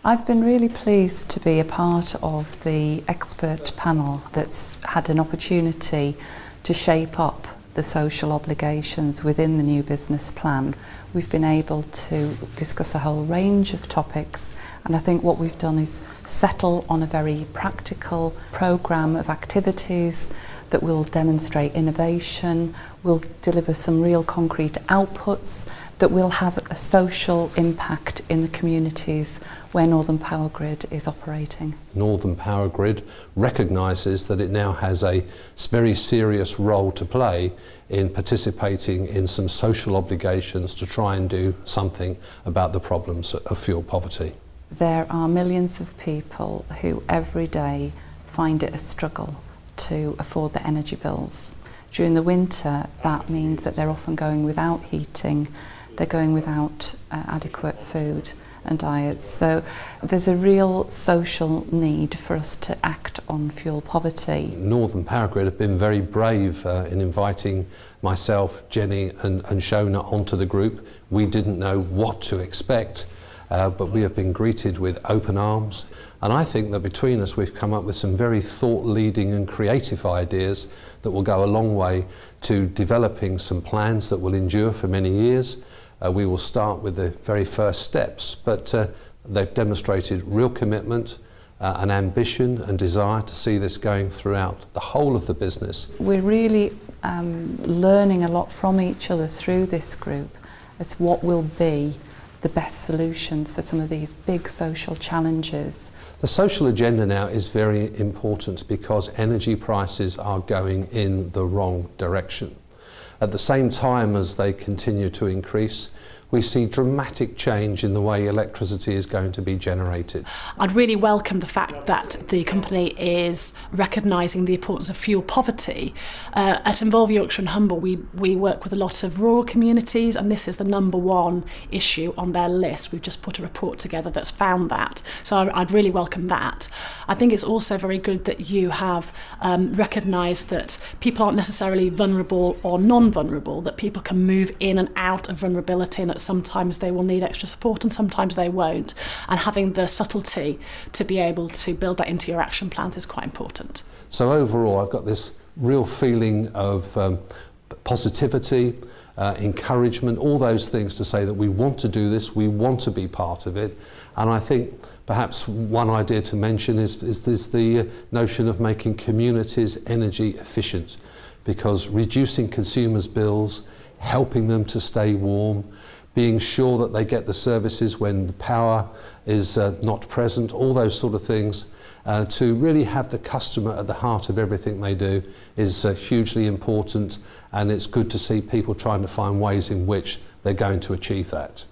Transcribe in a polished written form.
I've been really pleased to be a part of the expert panel that's had an opportunity to shape up the social obligations within the new business plan. We've been able to discuss a whole range of topics, and I think what we've done is settle on a very practical programme of activities that will demonstrate innovation, will deliver some real concrete outputs that will have a social impact in the communities where Northern Power Grid is operating. Northern Power Grid recognises that it now has a very serious role to play in participating in some social obligations to try and do something about the problems of fuel poverty. There are millions of people who every day find it a struggle to afford their energy bills. During the winter, that means that they're often going without heating, they're going without adequate food and diets. So there's a real social need for us to act on fuel poverty. Northern Power Grid have been very brave in inviting myself, Jenny and Shona onto the group. We didn't know what to expect, but we have been greeted with open arms. And I think that between us we've come up with some very thought-leading and creative ideas that will go a long way to developing some plans that will endure for many years. We will start with the very first steps, but they've demonstrated real commitment, an ambition and desire to see this going throughout the whole of the business. We're really learning a lot from each other through this group as what will be the best solutions for some of these big social challenges. The social agenda now is very important because energy prices are going in the wrong direction. At the same time as they continue to increase, we see dramatic change in the way electricity is going to be generated. I'd really welcome the fact that the company is recognising the importance of fuel poverty. At Involve Yorkshire and Humble, we work with a lot of rural communities, and this is the #1 issue on their list. We've just put a report together that's found that. So I'd really welcome that. I think it's also very good that you have recognised that people aren't necessarily vulnerable or non-vulnerable, that people can move in and out of vulnerability, and that sometimes they will need extra support and sometimes they won't. And having the subtlety to be able to build that into your action plans is quite important. So overall, I've got this real feeling of positivity, encouragement, all those things to say that we want to do this, we want to be part of it. And I think perhaps one idea to mention is the notion of making communities energy efficient, because reducing consumers' bills, helping them to stay warm, being sure that they get the services when the power is not present, all those sort of things, to really have the customer at the heart of everything they do is hugely important, and it's good to see people trying to find ways in which they're going to achieve that.